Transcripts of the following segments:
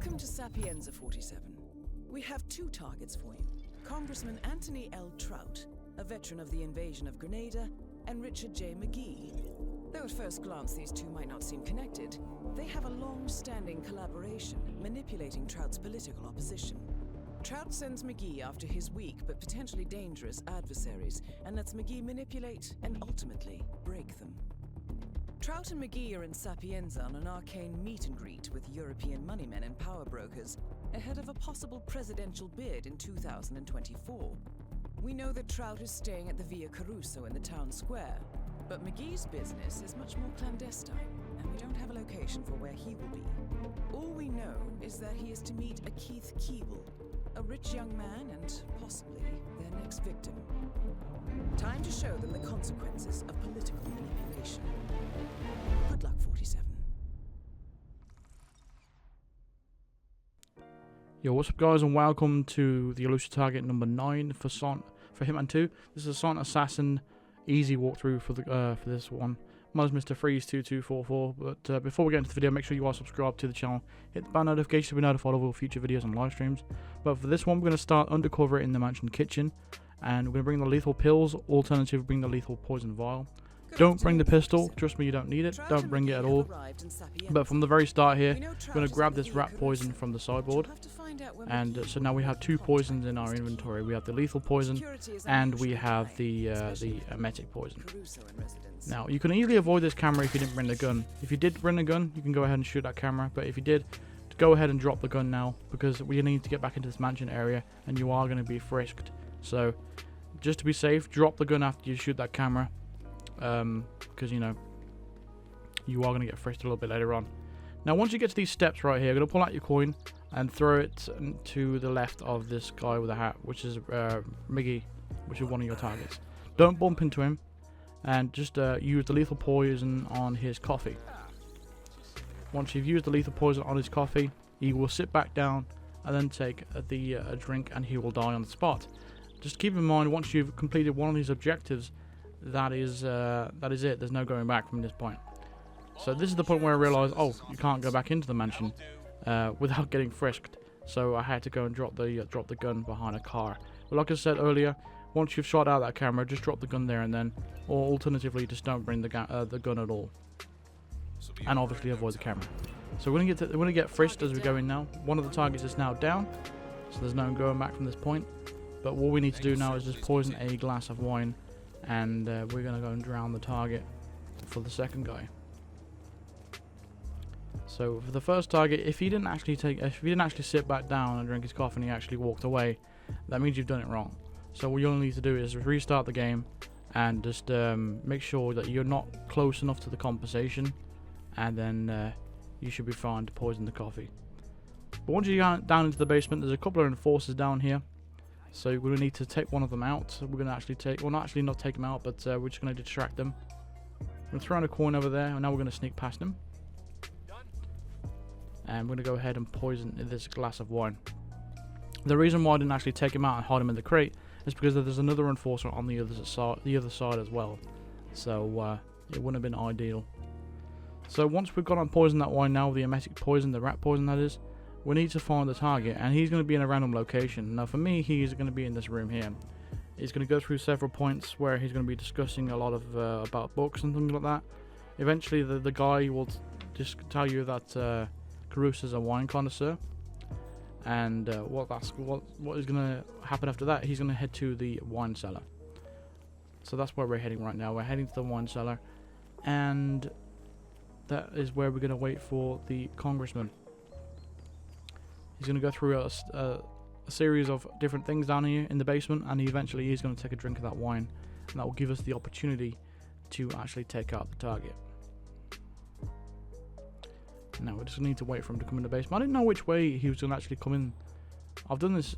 Welcome to Sapienza 47. We have two targets for you. Congressman Anthony L. Trout, a veteran of the invasion of Grenada, and Richard J. McGee. Though at first glance these two might not seem connected, they have a long-standing collaboration manipulating Trout's political opposition. Trout sends McGee after his weak but potentially dangerous adversaries and lets McGee manipulate and ultimately break them. Trout and McGee are in Sapienza on an arcane meet and greet with European moneymen and power brokers ahead of a possible presidential bid in 2024. We know that Trout is staying at the Via Caruso in the town square, but McGee's business is much more clandestine, and we don't have a location for where he will be. All we know is that he is to meet a Keith Keeble, a rich young man and possibly their next victim. Time to show them the consequences of political manipulation. Good luck, 47. Yo, what's up guys, and welcome to the Elusive Target number 9 for HITMAN 2. This is a Silent Assassin easy walkthrough for this one. My name is Mr. Freeze2244, but before we get into the video, make sure you are subscribed to the channel. Hit the bell notification to be notified of all future videos and live streams. But for this one, we're going to start undercover in the mansion kitchen, and we're going to bring the lethal pills, alternatively bring the lethal poison vial. Don't bring the pistol, trust me, you don't need it, don't bring it at all. But from the very start here, we're going to grab this rat poison from the sideboard. And so now we have two poisons in our inventory. We have the lethal poison and we have the emetic poison. Now, you can easily avoid this camera if you didn't bring the gun. If you did bring the gun, you can go ahead and shoot that camera. But if you did, go ahead and drop the gun now, because we need to get back into this mansion area and you are going to be frisked. So, just to be safe, drop the gun after you shoot that camera. Because, you know, you are going to get frisked a little bit later on. Now, once you get to these steps right here, you're going to pull out your coin and throw it to the left of this guy with a hat, which is McGee, which is one of your targets. Don't bump into him, and just use the lethal poison on his coffee. Once you've used the lethal poison on his coffee, he will sit back down and then take the drink, and he will die on the spot. Just keep in mind, once you've completed one of these objectives, that is it. There's no going back from this point. So this is the point where I realised, oh, you can't go back into the mansion without getting frisked. So I had to go and drop the gun behind a car. But like I said earlier, once you've shot out that camera, just drop the gun there and then, or alternatively, just don't bring the gun at all. And obviously avoid the camera. So we're gonna get frisked as we go in now. One of the targets is now down, so there's no going back from this point. But what we need to do now is just poison a glass of wine, and we're gonna go and drown the target for the second guy. So for the first target, if he didn't actually sit back down and drink his coffee and he actually walked away, that means you've done it wrong. So what you'll need to do is restart the game and just make sure that you're not close enough to the conversation, and then you should be fine to poison the coffee. But once you get down into the basement, there's a couple of enforcers down here. So we're going to need to take one of them out. So we're going to actually take, well, not take them out, but we're just going to distract them. I'm going to throw in a coin over there, and now we're going to sneak past them. And we're going to go ahead and poison this glass of wine. The reason why I didn't actually take him out and hide him in the crate is because there's another enforcer on the other side as well. So it wouldn't have been ideal. So once we've got on poison that wine now, the emetic poison, the rat poison that is, we need to find the target, and he's going to be in a random location. Now for me, he's going to be in this room here. He's going to go through several points where he's going to be discussing a lot of about books and things like that. Eventually the guy will just tell you that Caruso is a wine connoisseur, and what is going to happen after that, he's going to head to the wine cellar. So that's where we're heading right now. We're heading to the wine cellar, and that is where we're going to wait for the congressman. He's going to go through a series of different things down here in the basement, and eventually he's going to take a drink of that wine, and that will give us the opportunity to actually take out the target. Now we just need to wait for him to come in the basement. I didn't know which way he was going to actually come in. I've done this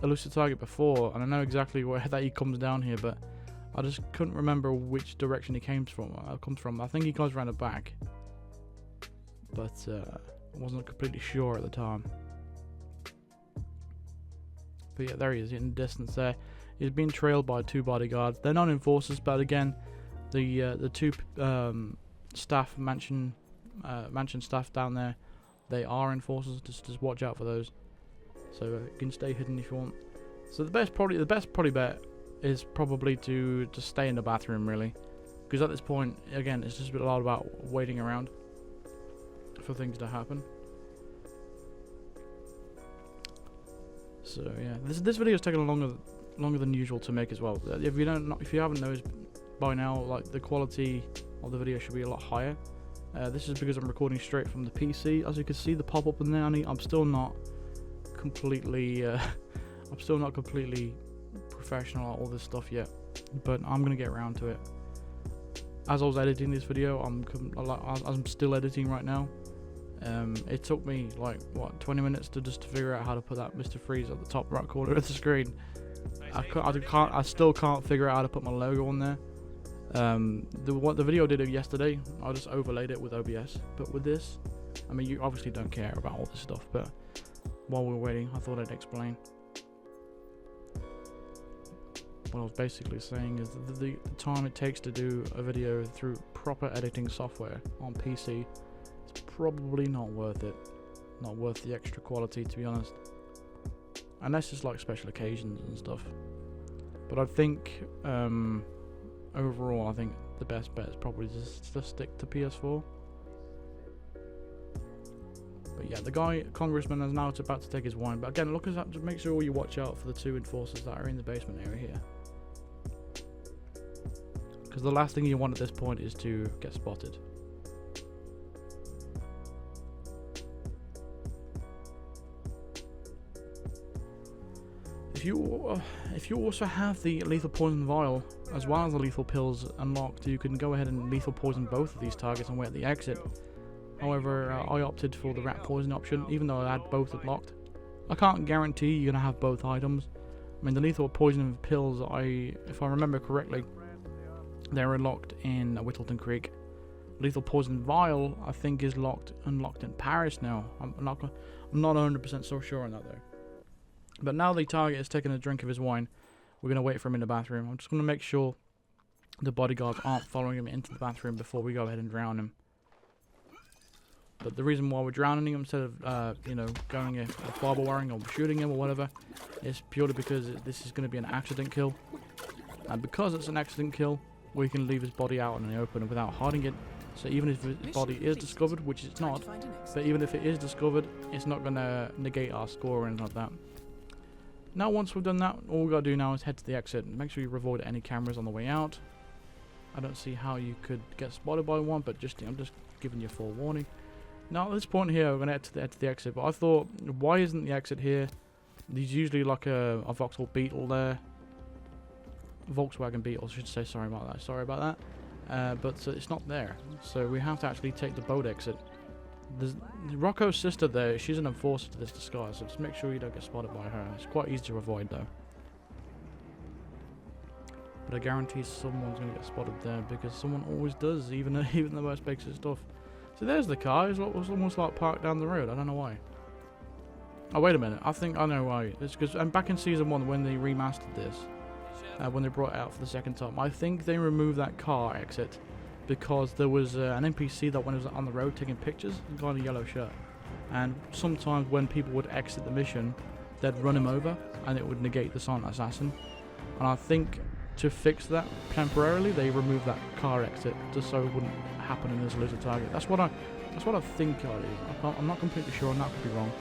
elusive target before, and I know exactly where that he comes down here, but I just couldn't remember which direction he comes from. I think he goes around the back, but I wasn't completely sure at the time. But yeah, there he is in the distance there. He's being trailed by two bodyguards. They're not enforcers, but again, the two staff mansion staff down there they are enforcers. Just watch out for those. So you can stay hidden if you want. So the best probably bet is probably to just stay in the bathroom, really, because at this point, again, it's just a lot about waiting around for things to happen. So yeah, this video is taking longer than usual to make as well. If you haven't noticed by now, like, the quality of the video should be a lot higher. This is because I'm recording straight from the PC. As you can see, the pop-up in there, I'm still not completely professional at all this stuff yet, but I'm gonna get around to it. As I was editing this video, I'm still editing right now. It took me like 20 minutes to figure out how to put that Mr. Freeze at the top right corner of the screen. I still can't figure out how to put my logo on there. What the video did yesterday, I just overlaid it with OBS. But with this, I mean, you obviously don't care about all this stuff, but while we're waiting, I thought I'd explain. What I was basically saying is that the time it takes to do a video through proper editing software on PC, it's probably not worth it. Not worth the extra quality, to be honest. Unless it's like special occasions and stuff. But I think, overall, I think the best bet is probably just to stick to PS4. But yeah, the congressman is now about to take his wine. But again, look at that. Just make sure you watch out for the two enforcers that are in the basement area here. Because the last thing you want at this point is to get spotted. If you also have the lethal poison vial as well as the lethal pills unlocked, you can go ahead and lethal poison both of these targets and wait at the exit. However, I opted for the rat poison option, even though I had both unlocked. I can't guarantee you're gonna have both items. I mean, the lethal poison pills, if I remember correctly, they're unlocked in Whittleton Creek. Lethal poison vial, I think, is unlocked in Paris now. I'm not 100% so sure on that though. But now the target has taken a drink of his wine, we're going to wait for him in the bathroom. I'm just going to make sure the bodyguards aren't following him into the bathroom before we go ahead and drown him. But the reason why we're drowning him instead of, going a barbed wiring or shooting him or whatever, is purely because this is going to be an accident kill. And because it's an accident kill, we can leave his body out in the open without hiding it. So even if his body is discovered, which it's not, but even if it is discovered, it's not going to negate our score or anything like that. Now once we've done that, all we got to do now is head to the exit and make sure you avoid any cameras on the way out. I don't see how you could get spotted by one, but I'm just giving you a forewarning. Now at this point here, we're going to head to the exit, but I thought, why isn't the exit here? There's usually like a Vauxhall Beetle there. Volkswagen Beetle, I should say, sorry about that. But it's not there, so we have to actually take the boat exit. Rocco's sister there, she's an enforcer to this disguise, so just make sure you don't get spotted by her. It's quite easy to avoid though. But I guarantee someone's going to get spotted there, because someone always does, even the most basic stuff. So there's the car, it's almost like parked down the road, I don't know why. Oh wait a minute, I think I know why. It's because back in Season 1 when they remastered this, when they brought it out for the second time, I think they removed that car exit because there was an NPC that when it was on the road taking pictures, a guy in a yellow shirt. And sometimes when people would exit the mission, they'd run him over and it would negate the silent assassin. And I think to fix that temporarily, they removed that car exit just so it wouldn't happen in this Elusive Target. That's what I think it is. I'm not completely sure, and that could be wrong.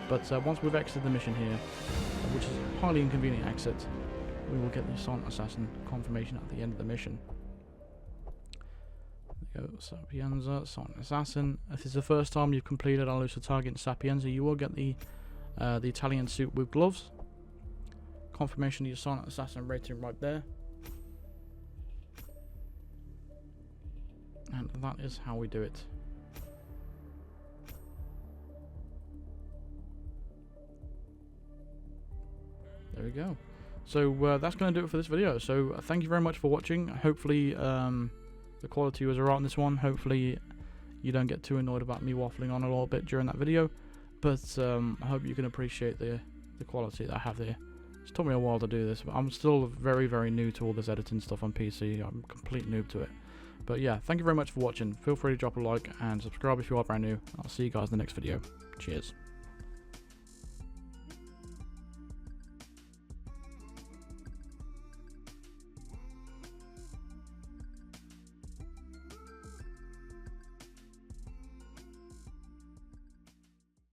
But once we've exited the mission here, which is a highly inconvenient exit, we will get the silent assassin confirmation at the end of the mission. There we go, Sapienza, silent assassin. If it's the first time you've completed Elusive Target in Sapienza, you will get the Italian suit with gloves. Confirmation of your silent assassin rating right there. And that is how we do it. There we go. So that's going to do it for this video. So thank you very much for watching. Hopefully the quality was alright on this one. Hopefully you don't get too annoyed about me waffling on a little bit during that video. But I hope you can appreciate the quality that I have there. It's took me a while to do this, but I'm still very, very new to all this editing stuff on PC. I'm a complete noob to it. But yeah, thank you very much for watching. Feel free to drop a like and subscribe if you are brand new. I'll see you guys in the next video. Cheers.